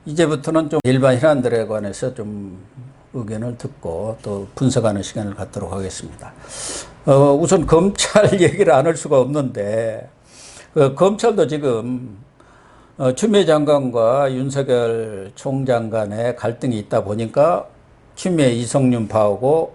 이제부터는 좀 일반 현안들에 관해서 좀 의견을 듣고 또 분석하는 시간을 갖도록 하겠습니다. 우선 검찰 얘기를 안 할 수가 없는데, 검찰도 지금 추미애 장관과 윤석열 총장 간에 갈등이 있다 보니까 추미애 이성윤 파하고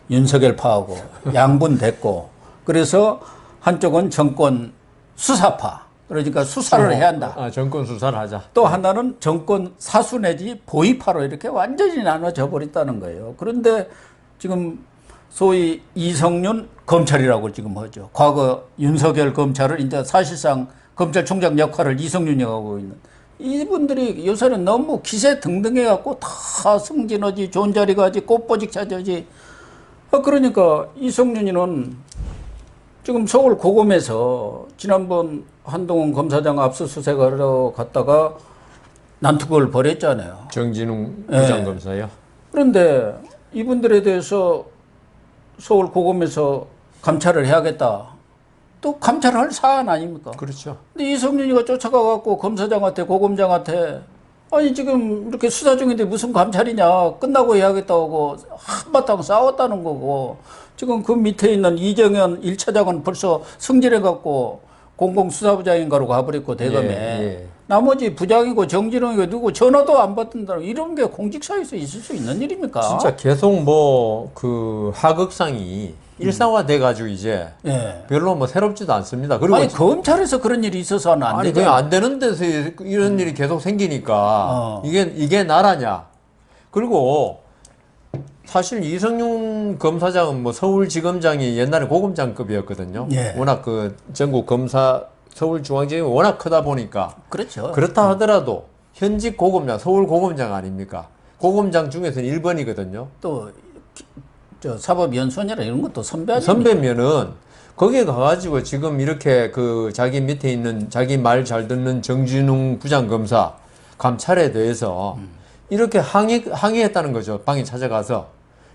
윤석열 파하고 양분됐고, 그래서 한쪽은 정권 수사파, 그러니까 수사를 해야 한다. 정권 수사를 하자. 또 하나는 정권 사수 내지 보위파로 이렇게 완전히 나눠져 버렸다는 거예요. 그런데 지금 소위 이성윤 검찰이라고 지금 하죠. 과거 윤석열 검찰을 이제 사실상 검찰총장 역할을 이성윤이 하고 있는, 이분들이 요새는 너무 기세 등등해갖고 다 승진하지, 좋은 자리 가지, 꽃보직 차지하지. 그러니까 이성윤이는 지금 서울 고검에서 지난번 한동훈 검사장 압수수색하러 갔다가 난투극을 벌였잖아요. 정진웅 부장검사요. 네. 그런데 이분들에 대해서 서울 고검에서 감찰을 해야겠다. 또 감찰을 할 사안 아닙니까? 그렇죠. 근데 이성윤이가 쫓아가갖고 검사장한테, 고검장한테, 아니 지금 이렇게 수사 중인데 무슨 감찰이냐, 끝나고 해야겠다고 한바탕 싸웠다는 거고, 지금 그 밑에 있는 이정현 1차장은 벌써 승진해갖고 공공수사부장인가로 가버렸고, 대검에. 예. 나머지 부장이고 정진웅이고 누구 전화도 안 받는다는, 이런 게 공직사회에서 있을 수 있는 일입니까? 진짜 계속 뭐 그 하극상이 일상화돼 가지고 이제 별로 뭐 새롭지도 않습니다. 그리고 아니 검찰에서 그런 일이 있어서는 안 되죠. 그냥 안 되는 데서 이런 일이 계속 생기니까 이게 나라냐. 그리고 사실 이성윤 검사장은 뭐 서울지검장이 옛날에 고검장급이었거든요. 워낙 그 전국 검사 서울중앙지검이 워낙 크다 보니까. 그렇죠. 그렇다 하더라도 현직 고검장, 서울고검장 아닙니까? 고검장 중에서는 1번이거든요. 또 저 사법연수원이라 이런 것도 선배 아닙니까? 선배면은 거기에 가가지고 지금 이렇게 그 자기 밑에 있는 자기 말 잘 듣는 정진웅 부장검사 감찰에 대해서 이렇게 항의했다는 거죠. 방에 찾아가서.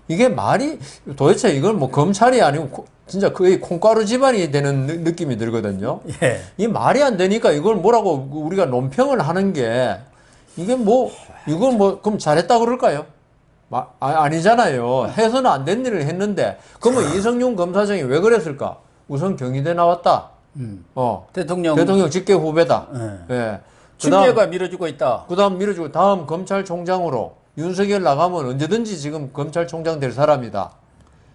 이게 말이, 도대체 이걸 뭐 검찰이 아니고 진짜 거의 콩가루 집안이 되는 느낌이 들거든요. 이 말이 안 되니까 이걸 뭐라고 우리가 논평을 하는 게, 이게 뭐, 이걸 뭐, 그럼 잘했다 그럴까요? 아니잖아요. 해서는 안 된 일을 했는데, 그러면 이성윤 검사장이 왜 그랬을까? 우선 경희대 나왔다. 대통령 직계 후배다. 추미애가 밀어주고 있다. 그 다음 밀어주고, 다음 검찰총장으로 윤석열 나가면 언제든지 지금 검찰총장 될 사람이다.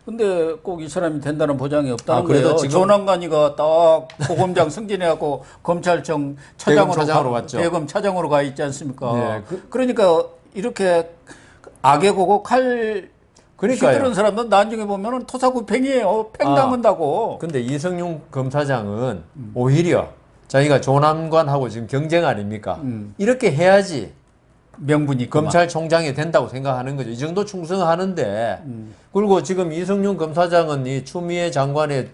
근데 꼭 이 사람이 된다는 보장이 없다는 거예요. 조남관이가 딱 고검장 승진해갖고 검찰청 차장으로 갔죠. 대검 차장으로 가 있지 않습니까? 그러니까 이렇게 악의 고고 칼 휘두른 사람은 나중에 보면은 토사구팽이에요. 팽 당한다고. 근데 이성윤 검사장은 오히려 자기가 조남관하고 지금 경쟁 아닙니까? 이렇게 해야지 명분이 검찰총장이 된다고 생각하는 거죠. 이 정도 충성하는데, 그리고 지금 이성윤 검사장은 이 추미애 장관의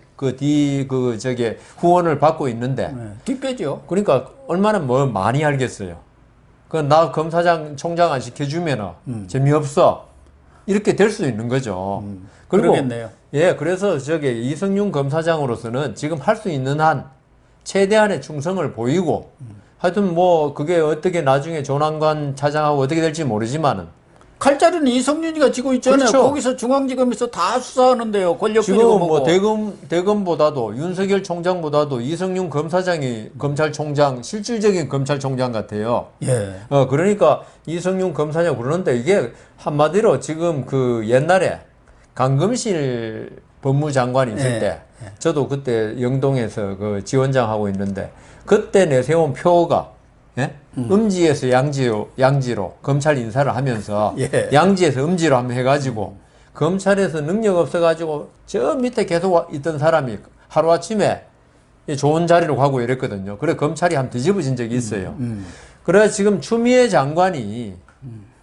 후원을 받고 있는데, 뒷배죠. 그러니까 얼마나 뭐 많이 알겠어요. 나 검사장 총장 안 시켜주면은 재미없어. 이렇게 될 수 있는 거죠. 그리고 그러겠네요. 그래서 이성윤 검사장으로서는 지금 할 수 있는 한 최대한의 충성을 보이고, 하여튼 뭐 그게 어떻게 나중에 조남관 차장하고 어떻게 될지 모르지만은 칼자루는 이성윤이가 지고 있잖아요. 그렇죠. 거기서 중앙지검에서 다 수사하는데요. 권력 지금 비리고 뭐 뭐고. 대검보다도 윤석열 총장보다도 이성윤 검사장이 검찰총장, 실질적인 검찰총장 같아요. 그러니까 이성윤 검사장 그러는데, 이게 한마디로 지금 그 옛날에 강금실 법무장관이 있을 때, 저도 그때 영동에서 그 지원장 하고 있는데, 그때 내세운 표가 음지에서 양지로 검찰 인사를 하면서 양지에서 음지로 한번 해가지고 검찰에서 능력 없어가지고 저 밑에 계속 있던 사람이 하루아침에 좋은 자리로 가고 이랬거든요. 그래 검찰이 한번 뒤집어진 적이 있어요. 그래 지금 추미애 장관이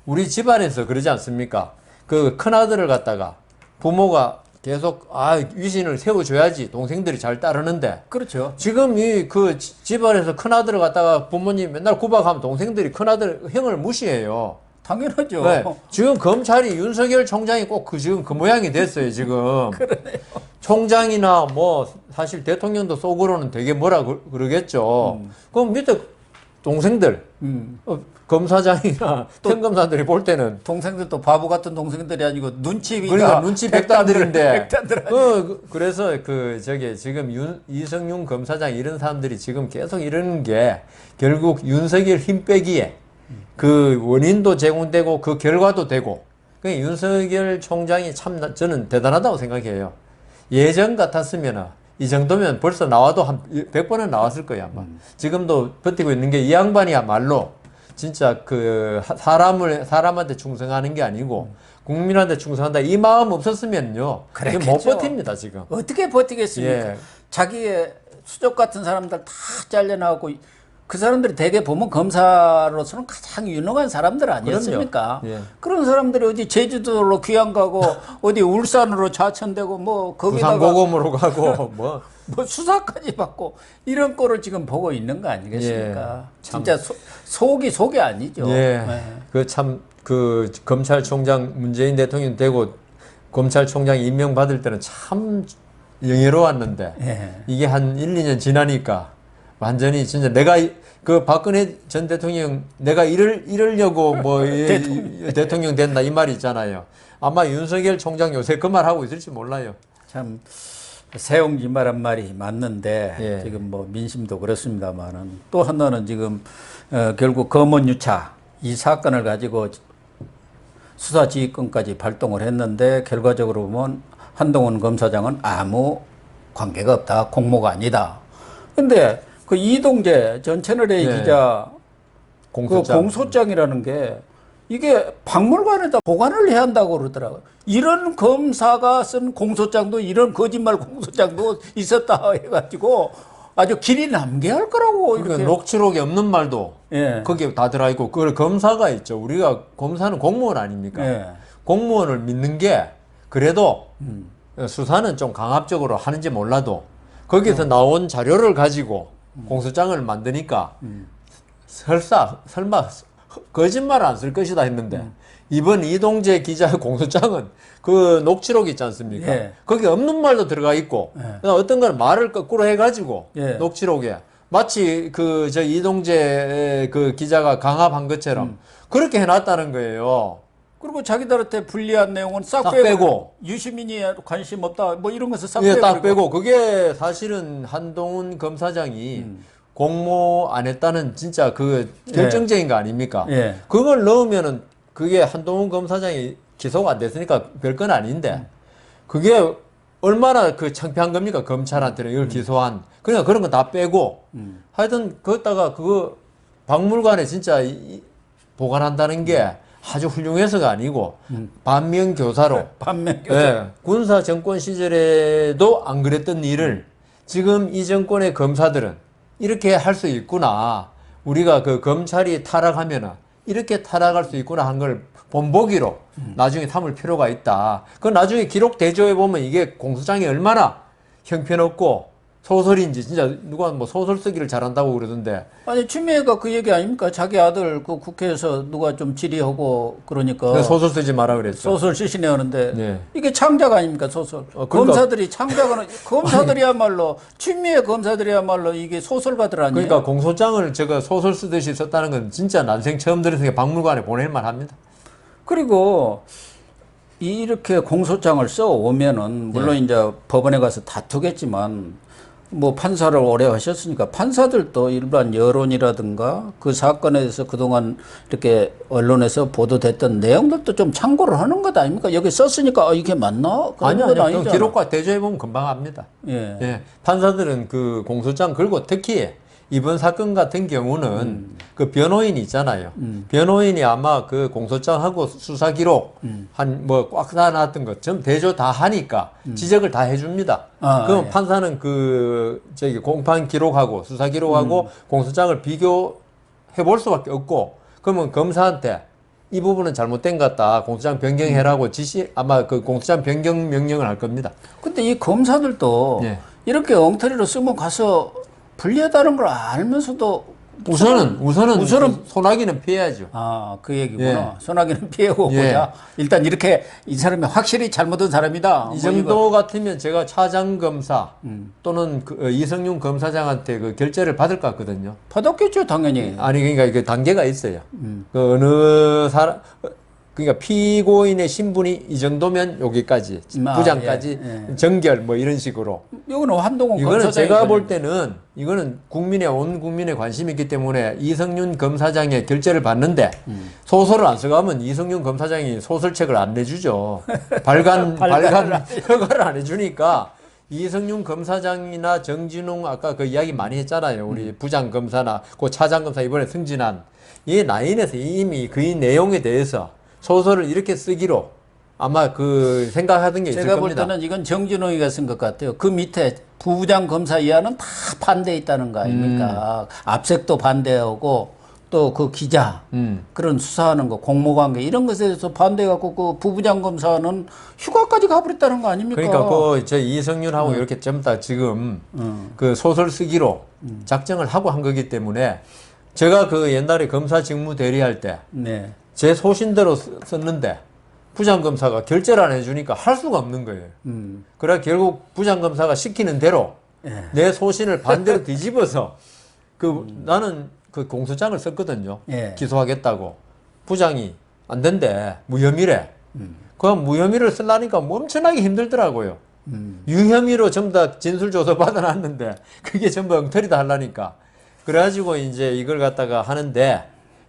우리 집안에서 그러지 않습니까? 그 큰아들을 갖다가 부모가 계속 위신을 세워줘야지 동생들이 잘 따르는데, 그렇죠. 지금 그 집안에서 큰아들을 갖다가 부모님 맨날 구박하면 동생들이 큰아들 형을 무시해요. 당연하죠. 지금 검찰이 윤석열 총장이 꼭 지금 그 모양이 됐어요 지금. 그러네요. 총장이나 뭐 사실 대통령도 속으로는 되게 뭐라 그러겠죠. 그럼 밑에 동생들 검사장이나 평검사들이 볼 때는 동생들도 바보 같은 동생들이 아니고 눈치가 그러니까 눈치 백단들인데 백단들 그래서 지금 이성윤 검사장 이런 사람들이 지금 계속 이러는 게 결국 윤석열 힘 빼기에 그 원인도 제공되고 그 결과도 되고 그 윤석열 총장이 참 저는 대단하다고 생각해요. 예전 같았으면 이 정도면 벌써 나와도 한 100번은 나왔을 거야 아마. 지금도 버티고 있는 게 이 양반이야말로 진짜 그 사람한테 충성하는 게 아니고 국민한테 충성한다 이 마음 없었으면요 못 버팁니다 지금. 어떻게 버티겠습니까? 예. 자기의 수족 같은 사람들 다 잘려나가고 그 사람들이 대개 보면 검사로서는 가장 유능한 사람들 아니었습니까? 예. 그런 사람들이 어디 제주도로 귀양 가고 어디 울산으로 좌천되고 뭐 거기다가 부산고검으로 가고 뭐 수사까지 받고 이런 꼴을 지금 보고 있는 거 아니겠습니까? 예, 진짜 속이 아니죠. 예. 네. 그 검찰총장 문재인 대통령 되고 검찰총장 임명받을 때는 참 영예로웠는데 예. 이게 한 1, 2년 지나니까 완전히 진짜 그 박근혜 전 대통령 내가 이러려고 뭐 대통령 된다 이 말이 있잖아요. 아마 윤석열 총장 요새 그 말 하고 있을지 몰라요. 참 세옹지 말한 말이 맞는데 예. 지금 뭐 민심도 그렇습니다만은 또 하나는 지금 결국 검언유착 이 사건을 가지고 수사지휘권까지 발동을 했는데 결과적으로 보면 한동훈 검사장은 아무 관계가 없다, 공모가 아니다. 근데 그 이동재 전 채널A 네. 기자 공소장. 그 공소장이라는 게 이게 박물관에다 보관을 해야 한다고 그러더라고요. 이런 검사가 쓴 공소장도 이런 거짓말 공소장도 있었다 해가지고 아주 길이 남게 할 거라고 그러니까 이렇게. 녹취록이 없는 말도 예. 거기에 다 들어있고 그 검사가 있죠. 우리가 검사는 공무원 아닙니까? 예. 공무원을 믿는 게 그래도 수사는 좀 강압적으로 하는지 몰라도 거기서 나온 자료를 가지고 공소장을 만드니까 설마 거짓말 안 쓸 것이다 했는데 이번 이동재 기자의 공소장은 그 녹취록 있지 않습니까? 예. 거기 없는 말도 들어가 있고 어떤 건 말을 거꾸로 해가지고 예. 녹취록에 마치 그 저 이동재 그 기자가 강압한 것처럼 그렇게 해놨다는 거예요. 그리고 자기들한테 불리한 내용은 싹 싹 빼고, 빼고. 유시민이 관심 없다 뭐 이런 것을 싹 예, 빼고 딱 빼고 그게 사실은 한동훈 검사장이 공모 안 했다는 진짜 그 결정적인 거 아닙니까? 예. 그걸 넣으면은 그게 한동훈 검사장이 기소가 안 됐으니까 별건 아닌데 그게 얼마나 그 창피한 겁니까? 검찰한테는 이걸 기소한. 그러니까 그런 거 다 빼고 하여튼 거기다가 그거 박물관에 진짜 보관한다는 게 아주 훌륭해서가 아니고 반면교사로 반면교사. 예, 군사 정권 시절에도 안 그랬던 일을 지금 이 정권의 검사들은 이렇게 할 수 있구나. 우리가 그 검찰이 타락하면은 이렇게 타락할 수 있구나 한 걸 본보기로 나중에 삼을 필요가 있다. 그 나중에 기록 대조해 보면 이게 공소장이 얼마나 형편없고 소설인지 진짜 누가 뭐 소설 쓰기를 잘한다고 그러던데. 아니 추미애가 그 얘기 아닙니까? 자기 아들 그 국회에서 누가 좀 질의하고 그러니까 소설 쓰지 마라 그랬죠. 소설 쓰시네 하는데 네. 이게 창작 아닙니까 소설? 그러니까 검사들이 창작하는 검사들이야말로 추미애 검사들이야말로 이게 소설가들 아니에요? 그러니까 공소장을 제가 소설 쓰듯이 썼다는 건 진짜 난생 처음 들으니까 박물관에 보낼만 합니다. 그리고 이렇게 공소장을 써 오면은 물론 이제 법원에 가서 다투겠지만 뭐 판사를 오래 하셨으니까 판사들도 일반 여론이라든가 그 사건에 대해서 그동안 이렇게 언론에서 보도됐던 내용들도 좀 참고를 하는 것 아닙니까? 여기 썼으니까 이게 맞나? 아니요, 건 아니요. 아니잖아. 기록과 대조해 보면 금방 압니다. 예. 예. 판사들은 그 공소장 그리고 특히 이번 사건 같은 경우는 그 변호인이 있잖아요. 변호인이 아마 그 공소장하고 수사 기록 한 뭐 꽉 쌓아놨던 것 좀 대조 다 하니까 지적을 다 해줍니다. 그럼 예. 판사는 그 저기 공판 기록하고 수사 기록하고 공소장을 비교해 볼 수밖에 없고 그러면 검사한테 이 부분은 잘못된 것 같다. 공소장 변경해라고 아마 그 공소장 변경 명령을 할 겁니다. 근데 이 검사들도 예. 이렇게 엉터리로 쓰면 가서 불리하다는 걸 알면서도 우선은 소나기는 피해야죠. 아, 그 얘기구나. 소나기는 피하고 보자. 일단 이렇게 이 사람이 확실히 잘못한 사람이다. 이 정도 같으면 제가 차장 검사 또는 이성윤 검사장한테 그 결재를 받을 것 같거든요. 받았겠죠, 당연히. 아니 그러니까 이게 단계가 있어요. 그 어느 사람 그러니까 피고인의 신분이 이 정도면 여기까지 부장까지 정결 뭐 이런 식으로. 이거는 한동훈 이거는 제가 볼 때는 이거는 온 국민의 관심이 있기 때문에 이성윤 검사장의 결재를 받는데 소설을 안 써가면 이성윤 검사장이 소설책을 안 내주죠. 발간 허가를 안 해주니까 이성윤 검사장이나 정진웅 아까 그 이야기 많이 했잖아요. 우리 부장 검사나 그 차장 검사 이번에 승진한 이 라인에서 이미 그 내용에 대해서 소설을 이렇게 쓰기로 아마 그 생각하던 게 있을 제가 겁니다. 볼 때는 이건 정진웅이가 쓴 것 같아요. 그 밑에 부부장 검사 이하는 다 반대 있다는 거 아닙니까? 압색도 반대하고 또 그 기자 그런 수사하는 거 공모관계 이런 것에 대해서 반대해갖고 그 부부장 검사는 휴가까지 가버렸다는 거 아닙니까? 그러니까 그 저 이성윤하고 이렇게 좀 다 지금 그 소설 쓰기로 작정을 하고 한 거기 때문에 제가 그 옛날에 검사 직무 대리할 때 제 소신대로 썼는데 부장검사가 결재를 안 해주니까 할 수가 없는 거예요. 그래 결국 부장검사가 시키는 대로 내 소신을 반대로 뒤집어서 나는 그 공소장을 썼거든요. 기소하겠다고. 부장이 안 된대. 무혐의래. 그 무혐의를 쓰려니까 엄청나게 힘들더라고요. 유혐의로 전부 다 진술조서 받아놨는데 그게 전부 엉터리다 하려니까. 그래가지고 이제 이걸 갖다가 하는데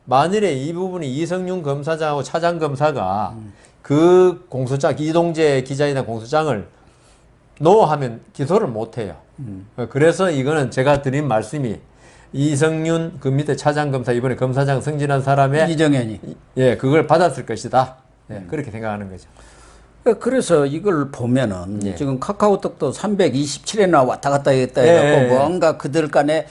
만일에 이 부분이 이성윤 검사장하고 차장 검사가 그 공소장, 이동재 기자에 대한 공소장을 노하면 기소를 못 해요. 그래서 이거는 제가 드린 말씀이 이성윤 그 밑에 차장 검사 이번에 검사장 승진한 사람의 이정현이 그걸 받았을 것이다. 그렇게 생각하는 거죠. 그래서 이걸 보면은 지금 카카오톡도 327회나 왔다 갔다 했다 해갖고 뭔가 그들 간에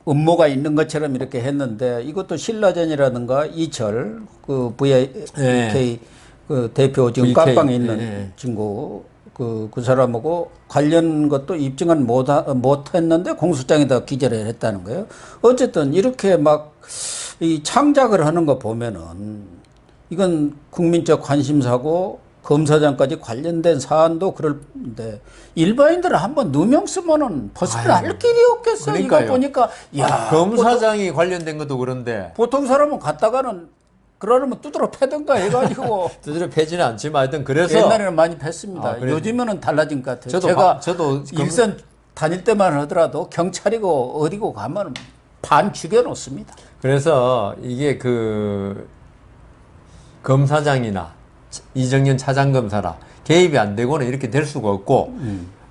음모가 있는 것처럼 이렇게 했는데 이것도 신라전이라든가 이철 그 VK 그 대표 지금 깜빵에 있는 친구 그 사람하고 관련 것도 입증은 못 했는데 공소장에다 기재를 했다는 거예요. 어쨌든 이렇게 막 이 창작을 하는 거 보면은 이건 국민적 관심사고 검사장까지 관련된 사안도 그런데 일반인들은 한번 누명 쓰면은 벗어날 길이 없겠어요. 그러니까요. 이거 보니까 야 검사장이 관련된 것도 그런데 보통 사람은 갔다가는 그러려면 두드러 패든가 해가지고 두드러 패지는 않지만 하여튼 그래서 옛날에는 많이 팼습니다. 요즘에는 달라진 것 같아요. 저도 일선 다닐 때만 하더라도 경찰이고 어디고 가면 반 죽여놓습니다. 그래서 이게 그 검사장이나 이정현 차장검사라 개입이 안 되고는 이렇게 될 수가 없고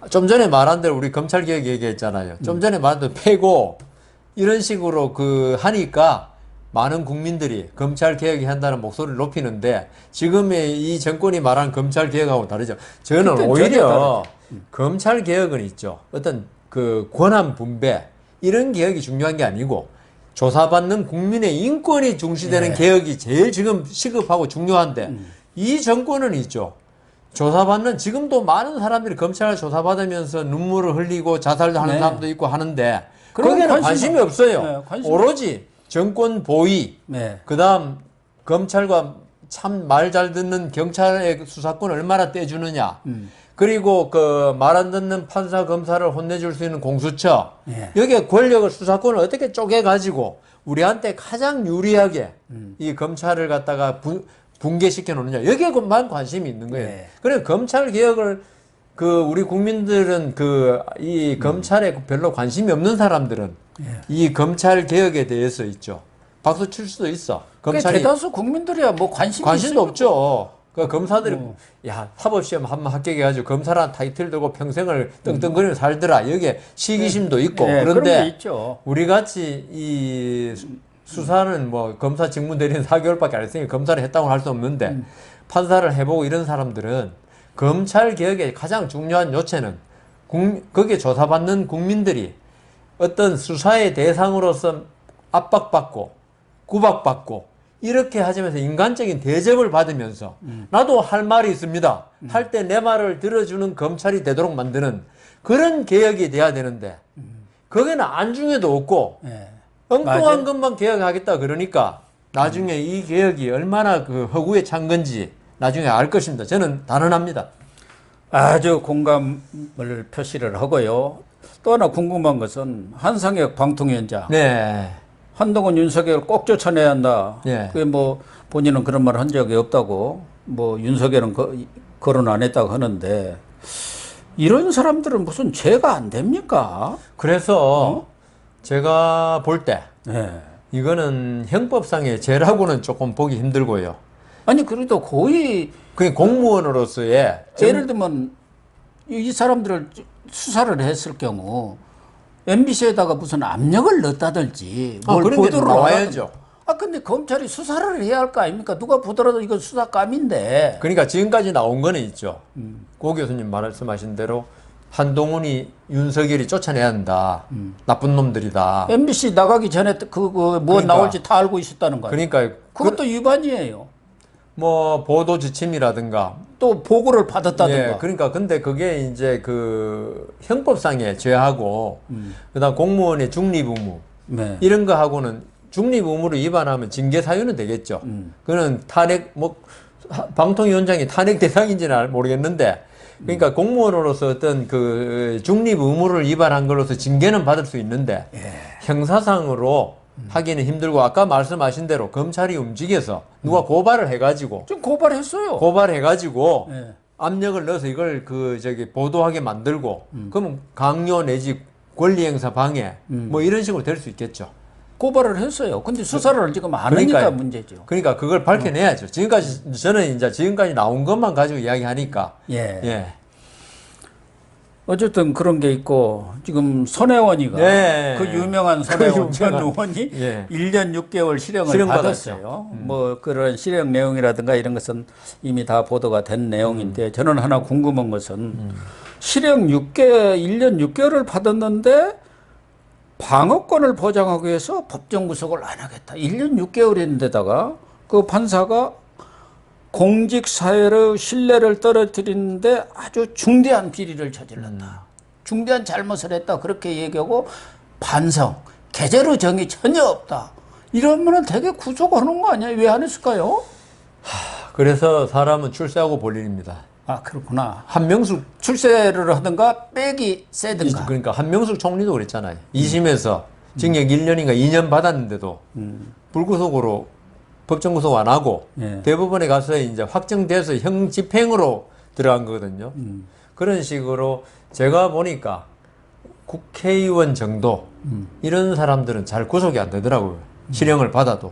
좀 전에 말한 대로 우리 검찰개혁 얘기했잖아요. 좀 전에 말한 대로 패고 이런 식으로 그 하니까 많은 국민들이 검찰개혁이 한다는 목소리를 높이는데 지금의 이 정권이 말한 검찰개혁하고 다르죠. 저는 오히려 검찰개혁은 있죠. 어떤 그 권한 분배 이런 개혁이 중요한 게 아니고 조사받는 국민의 인권이 중시되는 개혁이 제일 지금 시급하고 중요한데 이 정권은 있죠. 조사받는 지금도 많은 사람들이 검찰을 조사받으면서 눈물을 흘리고 자살도 하는 사람도 있고 하는데 거기에는 관심이 없어요. 오로지 정권 보위, 그다음 검찰과 참 말 잘 듣는 경찰의 수사권을 얼마나 떼주느냐. 그리고 그 말 안 듣는 판사 검사를 혼내줄 수 있는 공수처. 여기에 권력을 수사권을 어떻게 쪼개가지고 우리한테 가장 유리하게 이 검찰을 갖다가 붕괴시켜 놓느냐. 여기에만 관심이 있는 거예요. 그래 검찰 개혁을 그 우리 국민들은 그 이 검찰에 별로 관심이 없는 사람들은 이 검찰 개혁에 대해서 있죠. 박수 칠 수도 있어. 검찰이 대다수 국민들이야 뭐 관심도 없죠. 그 검사들이 야 사법시험 한번 합격해가지고 검사라는 타이틀 들고 평생을 떵떵거리며 살더라. 여기에 시기심도 있고 그런데 우리 같이 이 수사는 뭐 검사 직무 대리는 4개월밖에 안 했으니 검사를 했다고 할 수 없는데 판사를 해보고 이런 사람들은 검찰 개혁의 가장 중요한 요체는 거기에 조사받는 국민들이 어떤 수사의 대상으로서 압박받고 구박받고 이렇게 하면서 인간적인 대접을 받으면서 나도 할 말이 있습니다. 할 때 내 말을 들어주는 검찰이 되도록 만드는 그런 개혁이 돼야 되는데 거기는 안중에도 없고 엉뚱한 맞아요. 것만 개혁하겠다 그러니까 나중에 이 개혁이 얼마나 그 허구에 찬 건지 나중에 알 것입니다. 저는 단언합니다. 아주 공감을 표시를 하고요. 또 하나 궁금한 것은 한상혁 방통위원장, 네. 한동훈 윤석열 꼭 쫓아내야 한다. 네. 그게 뭐 본인은 그런 말 한 적이 없다고, 뭐 윤석열은 거론 안 했다고 하는데 이런 사람들은 무슨 죄가 안 됩니까? 그래서 제가 볼 때 네. 이거는 형법상의 죄라고는 조금 보기 힘들고요. 아니 그래도 거의 그게 공무원으로서의 예를 들면 이 사람들을 수사를 했을 경우 MBC에다가 무슨 압력을 넣었다든지 뭘 그런 게 보도를 나와야죠. 근데 검찰이 수사를 해야 할 거 아닙니까? 누가 보더라도 이건 수사감인데. 그러니까 지금까지 나온 거는 있죠. 고 교수님 말씀하신 대로 한동훈이 윤석열이 쫓아내야 한다. 나쁜 놈들이다. MBC 나가기 전에 뭐 그러니까. 나올지 다 알고 있었다는 거예요. 그러니까 그것도 위반이에요. 뭐 보도 지침이라든가 또 보고를 받았다든가. 예, 그러니까 근데 그게 이제 그 형법상의 죄하고 그다음 공무원의 중립 의무 네. 이런 거 하고는 중립 의무를 위반하면 징계 사유는 되겠죠. 그거는 탄핵 뭐 방통위원장이 탄핵 대상인지는 모르겠는데 그러니까 공무원으로서 어떤 그 중립 의무를 위반한 걸로서 징계는 받을 수 있는데 형사상으로 하기는 힘들고 아까 말씀하신 대로 검찰이 움직여서 누가 고발을 해가지고 좀 고발했어요. 고발해가지고 예. 압력을 넣어서 이걸 그 저기 보도하게 만들고 그러면 강요 내지 권리행사 방해 뭐 이런 식으로 될 수 있겠죠. 고발을 했어요. 근데 수사를 지금 안 하니까 그러니까요. 문제죠. 그러니까 그걸 밝혀내야죠. 지금까지 저는 이제 지금까지 나온 것만 가지고 이야기하니까 예. 예. 어쨌든 그런 게 있고 지금 손혜원이가 네. 그 유명한 손혜원 그 전 유명한. 의원이 예. 1년 6개월 실형을 실형 받았어요. 뭐 그런 실형 내용이라든가 이런 것은 이미 다 보도가 된 내용인데 저는 하나 궁금한 것은 실형 1년 6개월을 받았는데 방어권을 보장하기 위해서 법정 구속을 안 하겠다. 1년 6개월인데다가 그 판사가 공직사회의 신뢰를 떨어뜨리는데 아주 중대한 비리를 저질렀다. 중대한 잘못을 했다. 그렇게 얘기하고 반성, 계제로 정이 전혀 없다. 이러면 되게 구속하는 거 아니야? 왜 안 했을까요? 그래서 사람은 출세하고 볼 일입니다. 아, 그렇구나. 한명숙 출세를 하든가 빼기 세든가. 그러니까 한명숙 총리도 그랬잖아요. 2심에서 징역 1년인가 2년 받았는데도 불구속으로 법정 구속 안 하고 예. 대법원에 가서 이제 확정돼서 형 집행으로 들어간 거거든요. 그런 식으로 제가 보니까 국회의원 정도 이런 사람들은 잘 구속이 안 되더라고요. 실형을 받아도.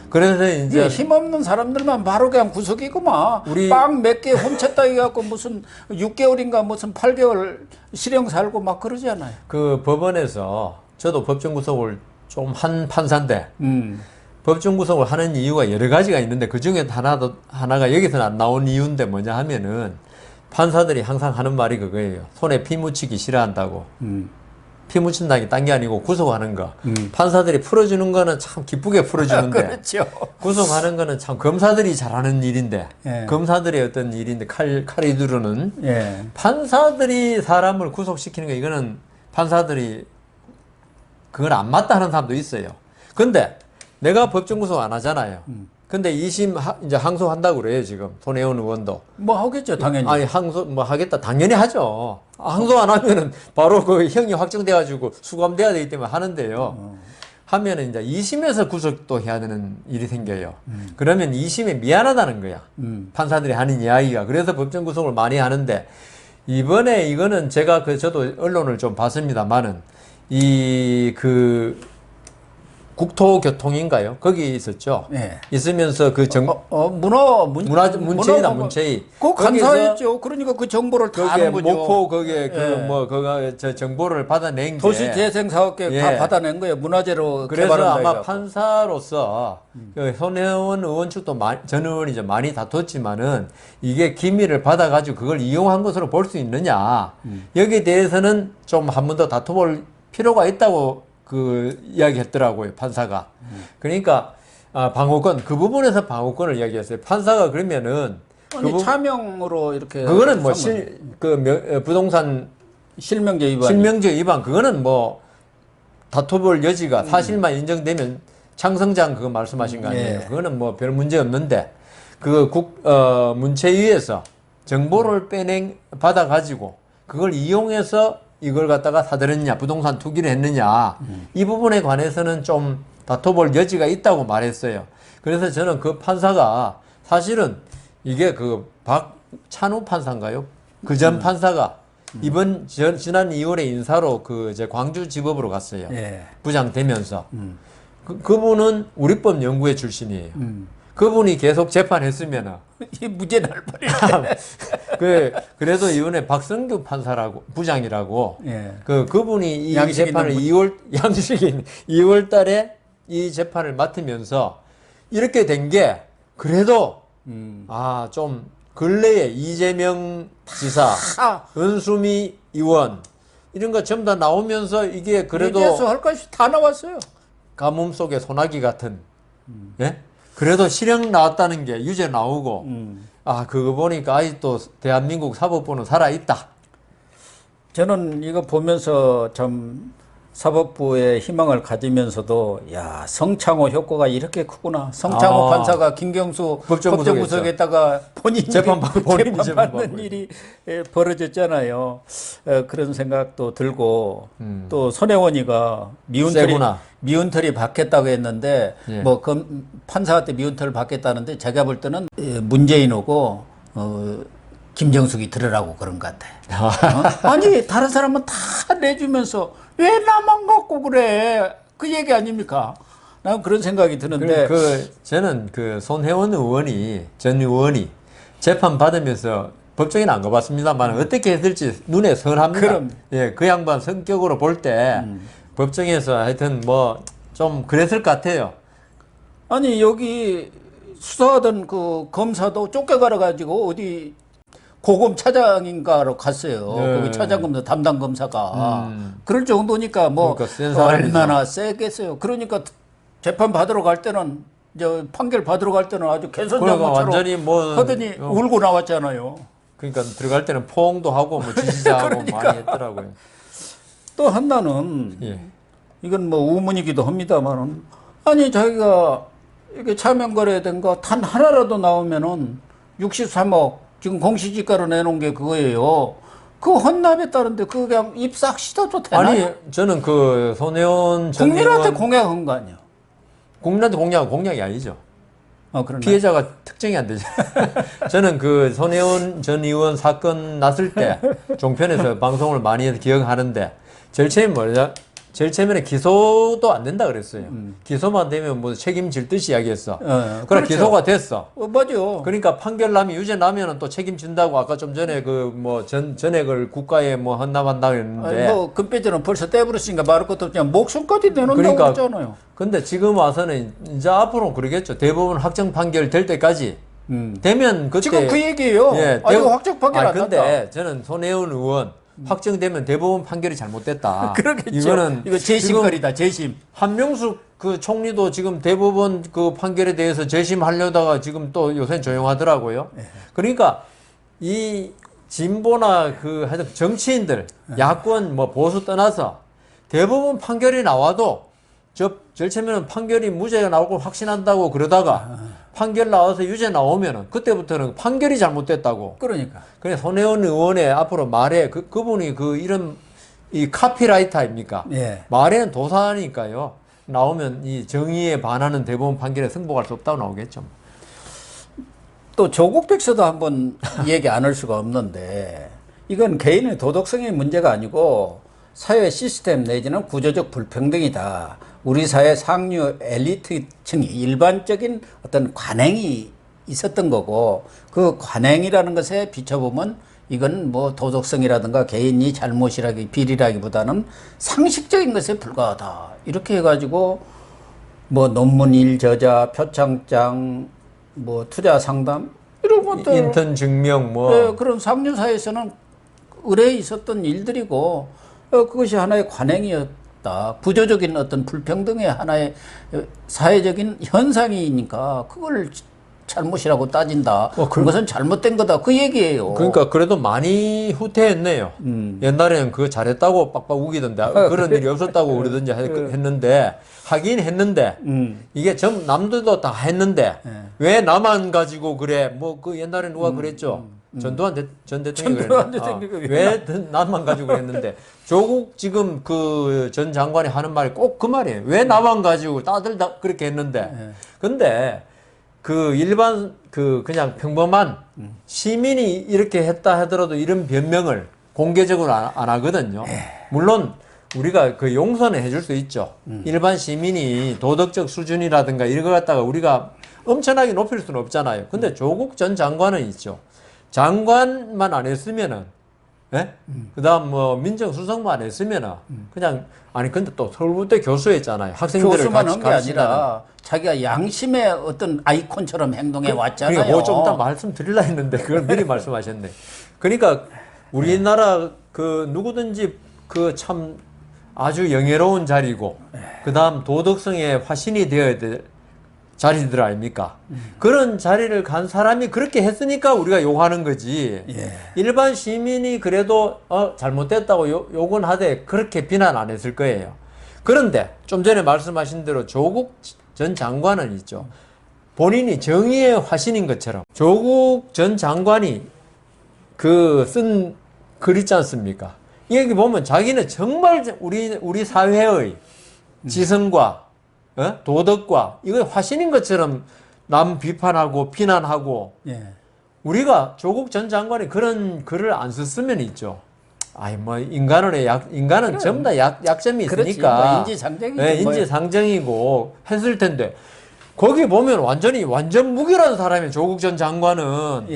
그래서 이제 힘없는 사람들만 바로 그냥 구속이구만. 우리- 빵 몇 개 훔쳤다 해갖고 무슨 6개월인가 무슨 8개월 실형 살고 막 그러잖아요. 그 법원에서 저도 법정 구속을 좀 한 판사인데 법정 구속을 하는 이유가 여러 가지가 있는데 그 중에 하나가 여기서는 안 나온 이유인데 뭐냐 하면은 판사들이 항상 하는 말이 그거예요. 손에 피 묻히기 싫어한다고. 피 묻힌다는 게 딴 게 아니고 구속하는 거. 판사들이 풀어주는 거는 참 기쁘게 풀어주는데 그렇죠. 구속하는 거는 참 검사들이 잘하는 일인데 예. 검사들의 어떤 일인데 칼이 두르는 예. 판사들이 사람을 구속시키는 거 이거는 판사들이 그건 안 맞다 하는 사람도 있어요. 근데 내가 법정 구속 안 하잖아요. 근데 2심 이제 항소한다고 그래요, 지금. 손혜원 의원도. 뭐 하겠죠, 당연히. 아니, 항소 뭐 하겠다. 당연히 하죠. 항소 안 하면은 바로 그 형이 확정돼가지고 수감돼야 되기 때문에 하는데요. 하면은 이제 2심에서 구속도 해야 되는 일이 생겨요. 그러면 2심에 미안하다는 거야. 판사들이 하는 이야기가. 그래서 법정 구속을 많이 하는데 이번에 이거는 제가 저도 언론을 좀 봤습니다만은 국토교통인가요? 거기 있었죠. 네. 있으면서 문체이다, 문체이. 그거 간사했죠. 그러니까 그 정보를 다 거기에 아는 거죠. 목포 거기에 예. 저 정보를 받아낸 게 도시재생사업계획 예. 다 받아낸 거예요. 문화재로 그래서 개발한다 아마 해갖고. 판사로서 그 손혜원 의원 측도 전 의원이 좀 많이 다퉜지만은 이게 기밀을 받아가지고 그걸 이용한 것으로 볼 수 있느냐 여기에 대해서는 좀 한 번 더 다퉈볼 필요가 있다고 그 이야기했더라고요 판사가. 그러니까 방어권 그 부분에서 방어권을 이야기했어요. 판사가 그러면은 아니, 차명으로 이렇게 그거는 뭐 삼은 부동산 실명제 위반. 실명제 위반 그거는 뭐 다퉈볼 여지가 사실만 인정되면 창성장 그거 말씀하신 거 아니에요? 예. 그거는 뭐 별 문제 없는데 그 문체위에서 정보를 받아 가지고 그걸 이용해서 이걸 갖다가 사들였냐, 부동산 투기를 했느냐, 이 부분에 관해서는 좀 다퉈볼 여지가 있다고 말했어요. 그래서 저는 그 판사가 사실은 이게 그 박찬우 판사인가요? 그 전 판사가 지난 2월에 인사로 그 이제 광주지법으로 갔어요. 예. 부장 되면서. 그분은 우리법 연구회 출신이에요. 그분이 계속 재판했으면은 이 무죄 날 뻔했네. 그래도 이번에 박성규 판사라고 부장이라고 예. 그분이 이 양식 재판을 있는 2월 달에 이 재판을 맡으면서 이렇게 된 게 그래도 좀 근래에 이재명 지사, 은수미 의원 이런 거 전부 다 나오면서 이게 그래도 할 것이 다 나왔어요. 가뭄 속에 소나기 같은 예? 그래도 실형 나왔다는 게 유죄 나오고 그거 보니까 아직도 대한민국 사법부는 살아있다. 저는 이거 보면서 참 사법부의 희망을 가지면서도 야 성창호 효과가 이렇게 크구나. 성창호 판사가 김경수 법정구속에다가 본인이 재판받는 일이 벌어졌잖아요. 그런 생각도 들고 또 손혜원이가 미운털이 받겠다고 했는데 예. 뭐 판사한테 미운털을 받겠다는데 제가 볼 때는 문재인하고 김정숙이 들으라고 그런 것 같아. 아니 다른 사람은 다 내주면서 왜 나만 갖고 그래? 그 얘기 아닙니까? 난 그런 생각이 드는데. 저는 그 손혜원 전 의원이 재판 받으면서 법정에는 안 가봤습니다만 어떻게 했을지 눈에 선합니다. 그럼. 예, 그 양반 성격으로 볼 때 법정에서 하여튼 뭐 좀 그랬을 것 같아요. 아니 여기 수사하던 그 검사도 쫓겨가려 가지고 어디 고검 차장인가로 갔어요. 네. 거기 차장검사 담당 검사가 그럴 정도니까 뭐 그러니까 얼마나 세겠어요. 그러니까 재판 받으러 갈 때는 이제 판결 받으러 갈 때는 아주 개선장모처럼 완전히 하더니 울고 나왔잖아요. 그러니까 들어갈 때는 포옹도 하고 뭐 지지자하고 그러니까. 많이 했더라고요. 또 하나는 예. 이건 뭐 우문이기도 합니다만은 아니 자기가 이게 차명거래된 거 단 하나라도 나오면은 63억 지금 공시지가로 내놓은 게 그거예요. 그 헌납에 따른데 그 그냥 입 싹 씻어도 되나요? 아니 저는 그 손혜원 전 국민한테 의원 공약한 거 아니야? 국민한테 공약이 아니죠. 그러네. 피해자가 특정이 안 되죠. 저는 그 손혜원 전 의원 사건 났을 때 종편에서 방송을 많이 해서 기억하는데 제일 처음에 기소도 안 된다 그랬어요. 기소만 되면 뭐 책임질 듯이 이야기했어. 그래 그렇죠. 기소가 됐어. 맞아. 그러니까 판결 나면 유죄 나면은 또 책임진다고 아까 좀 전에 그 뭐 전액을 국가에 뭐 헌납한다 그랬는데. 뭐 금배지는 벌써 떼버렸으니까 말할 것도 없지 목숨까지 내놓는다고 그랬잖아요. 근데 지금 와서는 이제 앞으로 그러겠죠. 대법원 확정 판결 될 때까지 되면 그때 지금 그 얘기예요. 예, 이거 확정 판결 안 근데 났다. 저는 손혜원 의원 확정되면 대법원 판결이 잘못됐다. 그러겠죠. 이거 재심거리다. 재심. 한명숙 그 총리도 지금 대법원 그 판결에 대해서 재심하려다가 지금 또 요새 조용하더라고요. 그러니까 이 진보나 그 하여튼 정치인들 야권 뭐 보수 떠나서 대법원 판결이 나와도 제일 처음에는 판결이 무죄가 나오고 확신한다고 그러다가 판결 나와서 유죄 나오면은 그때부터는 판결이 잘못됐다고. 그러니까. 그래 손혜원 의원의 앞으로 말에 그분이 그 이런 이 카피라이터 아닙니까? 예. 말에는 도사니까요. 나오면 이 정의에 반하는 대법원 판결에 승복할 수 없다고 나오겠죠. 또 조국 백서도 한번 얘기 안 할 수가 없는데 이건 개인의 도덕성의 문제가 아니고 사회 시스템 내지는 구조적 불평등이다. 우리 사회 상류 엘리트층이 일반적인 어떤 관행이 있었던 거고 그 관행이라는 것에 비춰보면 이건 뭐 도덕성이라든가 개인이 비리라기보다는 상식적인 것에 불과하다. 이렇게 해가지고 뭐 논문 일저자, 표창장, 뭐 투자 상담 이런 것들 인턴 증명 뭐 네, 그런 상류 사회에서는 의뢰에 있었던 일들이고 그것이 하나의 관행이었다. 구조적인 어떤 불평등의 하나의 사회적인 현상이니까 그걸 잘못이라고 따진다. 그것은 잘못된 거다. 그 얘기예요. 그러니까 그래도 많이 후퇴했네요. 옛날에는 그거 잘했다고 빡빡 우기던데 그런 일이 없었다고 그러든지 했는데 하긴 했는데 이게 전 남들도 다 했는데 왜 나만 가지고 그래? 뭐 그 옛날에 누가 그랬죠? 전두환 전 대통령이 그랬는데 왜 나만 가지고 그랬는데 조국 지금 그 전 장관이 하는 말이 꼭 그 말이에요. 왜 나만 가지고 다들 다 그렇게 했는데 근데 그 일반 그 그냥 평범한 시민이 이렇게 했다 하더라도 이런 변명을 공개적으로 안 하거든요. 물론 우리가 그 용서는 해줄 수 있죠. 일반 시민이 도덕적 수준이라든가 이런 거 갖다가 우리가 엄청나게 높일 수는 없잖아요. 근데 조국 전 장관은 있죠. 장관만 안 했으면은, 예? 그 다음 뭐 민정수석만 안 했으면은, 그냥, 아니, 근데 또 서울대 교수였잖아요. 학생들을 교수만 한 게 가르치는. 아니라 자기가 양심의 어떤 아이콘처럼 행동해 왔잖아요. 그러니까 뭐 좀 이따 말씀드리려 했는데 그걸 미리 말씀하셨네. 그러니까 우리나라 그 누구든지 그 참 아주 영예로운 자리고, 그 다음 도덕성의 화신이 되어야 될 자리들 아닙니까? 그런 자리를 간 사람이 그렇게 했으니까 우리가 욕하는 거지. 일반 시민이 그래도 잘못됐다고 욕은 하되 그렇게 비난 안 했을 거예요. 그런데 좀 전에 말씀하신 대로 조국 전 장관은 있죠. 본인이 정의의 화신인 것처럼 조국 전 장관이 그 쓴 글 있지 않습니까? 여기 보면 자기는 정말 우리 사회의 지성과 도덕과 이거 화신인 것처럼 남 비판하고 비난하고 우리가 조국 전 장관이 그런 글을 안 썼으면 있죠. 아이 뭐 인간은 전부 다 약점이 있으니까 뭐 인지상정이고 인지상정이고 했을 텐데 거기 보면 완전 무결한 사람이 조국 전 장관은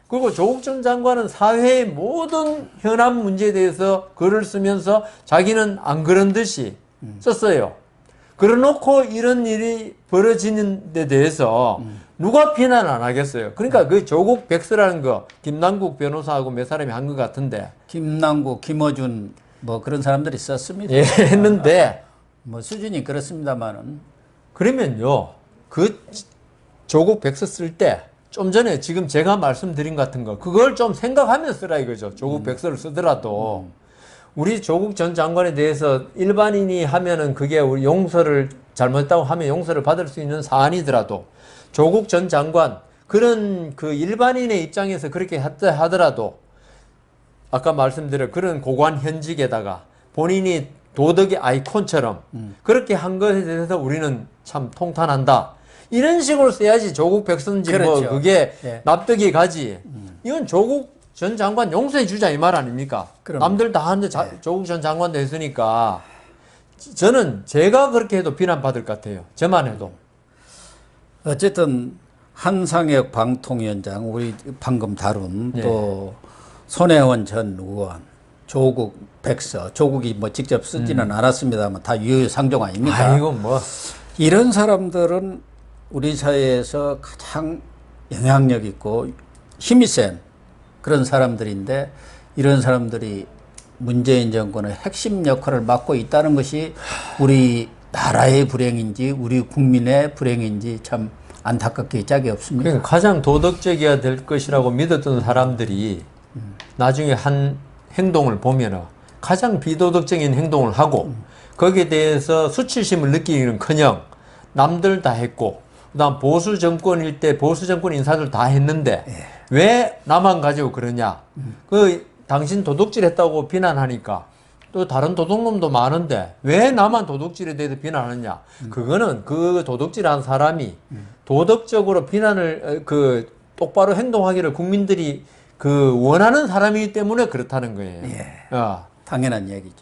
그리고 조국 전 장관은 사회의 모든 현안 문제에 대해서 글을 쓰면서 자기는 안 그런 듯이 썼어요. 그래놓고 이런 일이 벌어지는 데 대해서 누가 비난 안 하겠어요. 그러니까 그 조국 백서라는 거 김남국 변호사하고 몇 사람이 한 것 같은데 김남국, 김어준 뭐 그런 사람들이 썼습니다. 했는데 뭐 수준이 그렇습니다만은 그러면요 그 조국 백서 쓸 때 좀 전에 지금 제가 말씀드린 같은 거 그걸 좀 생각하면서 쓰라 이거죠. 조국 백서를 쓰더라도 우리 조국 전 장관에 대해서 일반인이 하면은 그게 우리 용서를 잘못했다고 하면 용서를 받을 수 있는 사안이더라도 조국 전 장관 그런 그 일반인의 입장에서 그렇게 하더라도 아까 말씀드린 그런 고관 현직에다가 본인이 도덕의 아이콘처럼 그렇게 한 것에 대해서 우리는 참 통탄한다. 이런 식으로 써야지 조국 백서인지 그렇죠. 뭐 그게 납득이 가지. 이건 조국 전 장관 용서해 주자 이 말 아닙니까? 그럼요. 남들 다 하는데 조국 전 장관도 했으니까 저는 제가 그렇게 해도 비난받을 것 같아요. 저만 해도. 어쨌든 한상혁 방통위원장 우리 방금 다룬 또 손혜원 전 의원 조국 백서 조국이 뭐 직접 쓰지는 않았습니다만 다 유효상종 아닙니까? 아이고 뭐 이런 사람들은 우리 사회에서 가장 영향력 있고 힘이 센 그런 사람들인데 이런 사람들이 문재인 정권의 핵심 역할을 맡고 있다는 것이 우리 나라의 불행인지 우리 국민의 불행인지 참 안타깝게 짝이 없습니다. 그러니까 가장 도덕적이어야 될 것이라고 믿었던 사람들이 나중에 한 행동을 보면은 가장 비도덕적인 행동을 하고 거기에 대해서 수치심을 느끼기는커녕 남들 다 했고 그다음 보수 정권일 때 보수 정권 인사들 다 했는데 왜 나만 가지고 그러냐? 그 당신 도둑질 했다고 비난하니까 또 다른 도둑놈도 많은데 왜 나만 도둑질에 대해서 비난하느냐? 그거는 그 도둑질한 사람이 도덕적으로 비난을 그 똑바로 행동하기를 국민들이 그 원하는 사람이기 때문에 그렇다는 거예요. 당연한 얘기죠.